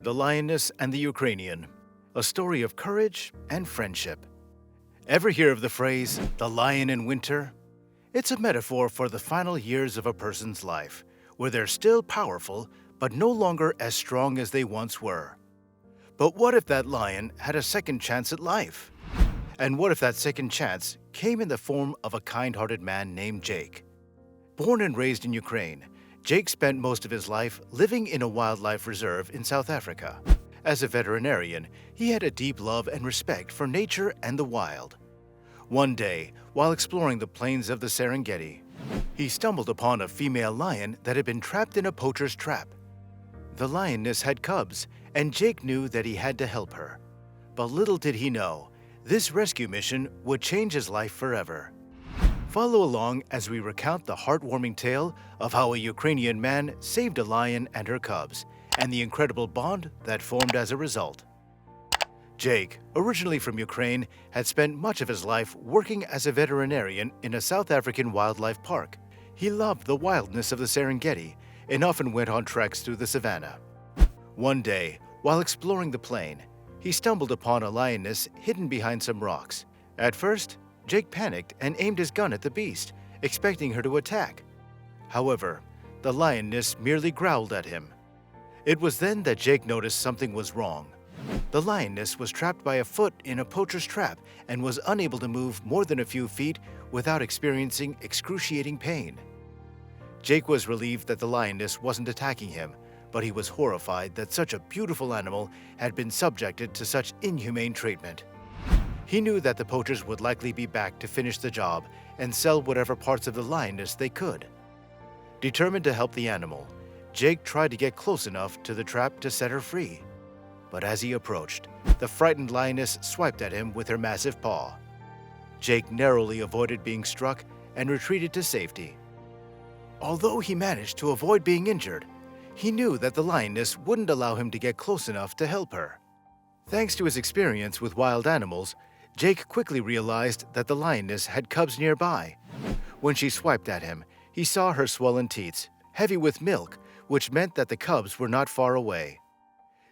The Lioness and the Ukrainian, a story of courage and friendship. Ever hear of the phrase, the lion in winter? It's a metaphor for the final years of a person's life, where they're still powerful, but no longer as strong as they once were. But what if that lion had a second chance at life? And what if that second chance came in the form of a kind-hearted man named Jake? Born and raised in Ukraine, Jake spent most of his life living in a wildlife reserve in South Africa. As a veterinarian, he had a deep love and respect for nature and the wild. One day, while exploring the plains of the Serengeti, he stumbled upon a female lion that had been trapped in a poacher's trap. The lioness had cubs, and Jake knew that he had to help her. But little did he know, this rescue mission would change his life forever. Follow along as we recount the heartwarming tale of how a Ukrainian man saved a lion and her cubs, and the incredible bond that formed as a result. Jake, originally from Ukraine, had spent much of his life working as a veterinarian in a South African wildlife park. He loved the wildness of the Serengeti and often went on treks through the savannah. One day, while exploring the plain, he stumbled upon a lioness hidden behind some rocks. At first, Jake panicked and aimed his gun at the beast, expecting her to attack. However, the lioness merely growled at him. It was then that Jake noticed something was wrong. The lioness was trapped by a foot in a poacher's trap and was unable to move more than a few feet without experiencing excruciating pain. Jake was relieved that the lioness wasn't attacking him, but he was horrified that such a beautiful animal had been subjected to such inhumane treatment. He knew that the poachers would likely be back to finish the job and sell whatever parts of the lioness they could. Determined to help the animal, Jake tried to get close enough to the trap to set her free. But as he approached, the frightened lioness swiped at him with her massive paw. Jake narrowly avoided being struck and retreated to safety. Although he managed to avoid being injured, he knew that the lioness wouldn't allow him to get close enough to help her. Thanks to his experience with wild animals, Jake quickly realized that the lioness had cubs nearby. When she swiped at him, he saw her swollen teats, heavy with milk, which meant that the cubs were not far away.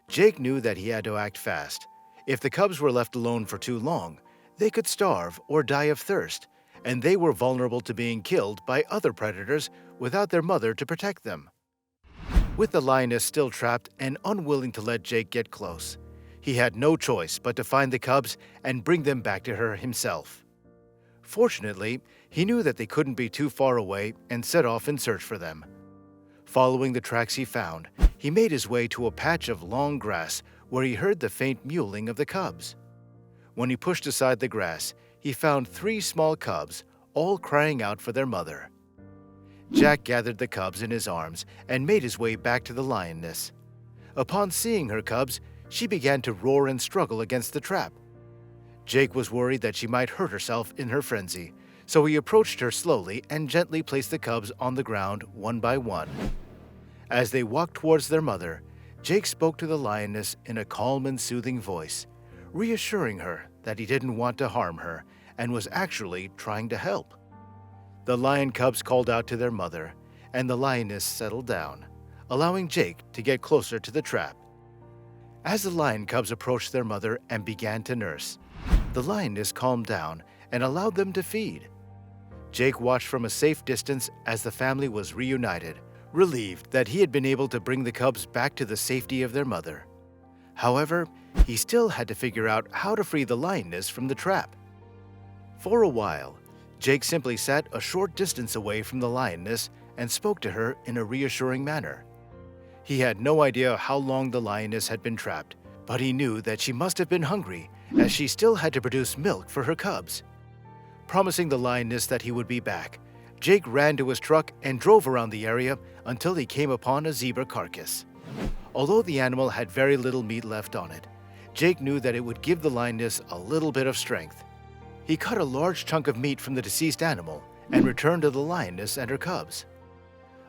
Jake knew that he had to act fast. If the cubs were left alone for too long, they could starve or die of thirst, and they were vulnerable to being killed by other predators without their mother to protect them. With the lioness still trapped and unwilling to let Jake get close, he had no choice but to find the cubs and bring them back to her himself. Fortunately, he knew that they couldn't be too far away and set off in search for them. Following the tracks he found, he made his way to a patch of long grass where he heard the faint mewling of the cubs. When he pushed aside the grass, he found 3 small cubs, all crying out for their mother. Jack gathered the cubs in his arms and made his way back to the lioness. Upon seeing her cubs, she began to roar and struggle against the trap. Jake was worried that she might hurt herself in her frenzy, so he approached her slowly and gently placed the cubs on the ground one by one. As they walked towards their mother, Jake spoke to the lioness in a calm and soothing voice, reassuring her that he didn't want to harm her and was actually trying to help. The lion cubs called out to their mother, and the lioness settled down, allowing Jake to get closer to the trap. As the lion cubs approached their mother and began to nurse, the lioness calmed down and allowed them to feed. Jake watched from a safe distance as the family was reunited, relieved that he had been able to bring the cubs back to the safety of their mother. However, he still had to figure out how to free the lioness from the trap. For a while, Jake simply sat a short distance away from the lioness and spoke to her in a reassuring manner. He had no idea how long the lioness had been trapped, but he knew that she must have been hungry, as she still had to produce milk for her cubs. Promising the lioness that he would be back, Jake ran to his truck and drove around the area until he came upon a zebra carcass. Although the animal had very little meat left on it, Jake knew that it would give the lioness a little bit of strength. He cut a large chunk of meat from the deceased animal and returned to the lioness and her cubs.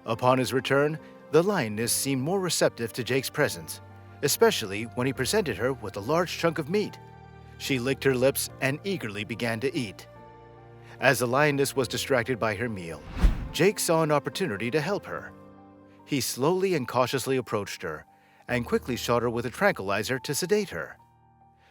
Upon his return, the lioness seemed more receptive to Jake's presence, especially when he presented her with a large chunk of meat. She licked her lips and eagerly began to eat. As the lioness was distracted by her meal, Jake saw an opportunity to help her. He slowly and cautiously approached her, and quickly shot her with a tranquilizer to sedate her.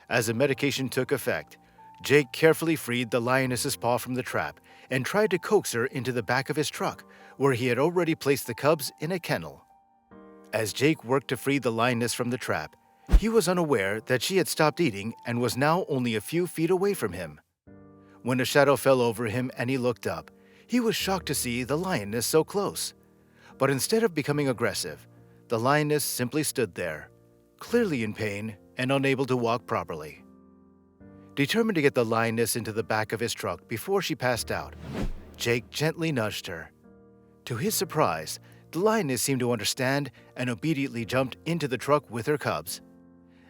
As the medication took effect, Jake carefully freed the lioness's paw from the trap and tried to coax her into the back of his truck, where he had already placed the cubs in a kennel. As Jake worked to free the lioness from the trap, he was unaware that she had stopped eating and was now only a few feet away from him. When a shadow fell over him and he looked up, he was shocked to see the lioness so close. But instead of becoming aggressive, the lioness simply stood there, clearly in pain and unable to walk properly. Determined to get the lioness into the back of his truck before she passed out, Jake gently nudged her. To his surprise, the lioness seemed to understand and obediently jumped into the truck with her cubs.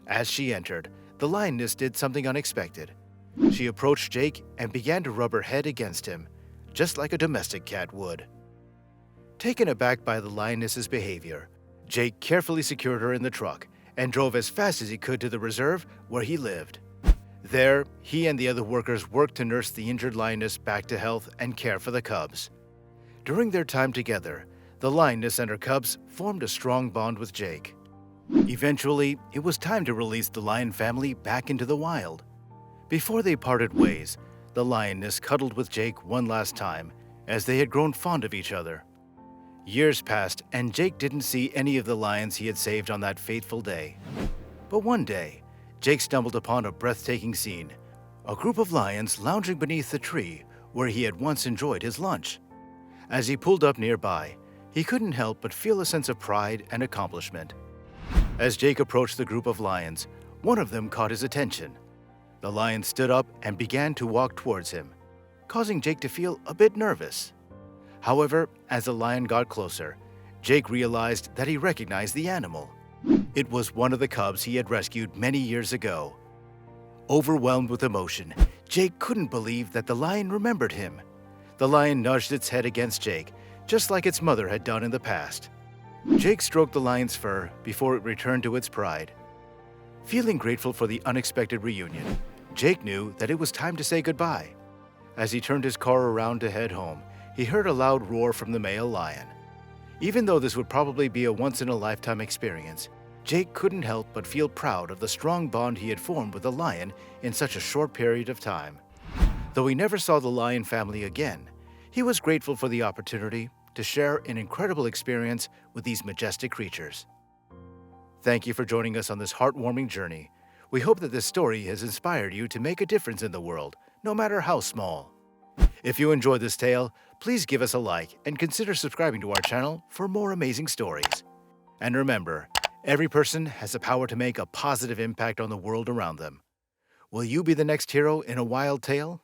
As she entered, the lioness did something unexpected. She approached Jake and began to rub her head against him, just like a domestic cat would. Taken aback by the lioness's behavior, Jake carefully secured her in the truck and drove as fast as he could to the reserve where he lived. There, he and the other workers worked to nurse the injured lioness back to health and care for the cubs. During their time together, the lioness and her cubs formed a strong bond with Jake. Eventually, it was time to release the lion family back into the wild. Before they parted ways, the lioness cuddled with Jake one last time, as they had grown fond of each other. Years passed, and Jake didn't see any of the lions he had saved on that fateful day. But one day, Jake stumbled upon a breathtaking scene: a group of lions lounging beneath the tree where he had once enjoyed his lunch. As he pulled up nearby, he couldn't help but feel a sense of pride and accomplishment. As Jake approached the group of lions, one of them caught his attention. The lion stood up and began to walk towards him, causing Jake to feel a bit nervous. However, as the lion got closer, Jake realized that he recognized the animal. It was one of the cubs he had rescued many years ago. Overwhelmed with emotion, Jake couldn't believe that the lion remembered him. The lion nudged its head against Jake, just like its mother had done in the past. Jake stroked the lion's fur before it returned to its pride. Feeling grateful for the unexpected reunion, Jake knew that it was time to say goodbye. As he turned his car around to head home, he heard a loud roar from the male lion. Even though this would probably be a once-in-a-lifetime experience, Jake couldn't help but feel proud of the strong bond he had formed with the lion in such a short period of time. Though he never saw the lion family again, he was grateful for the opportunity to share an incredible experience with these majestic creatures. Thank you for joining us on this heartwarming journey. We hope that this story has inspired you to make a difference in the world, no matter how small. If you enjoyed this tale, please give us a like and consider subscribing to our channel for more amazing stories. And remember, every person has the power to make a positive impact on the world around them. Will you be the next hero in a wild tale?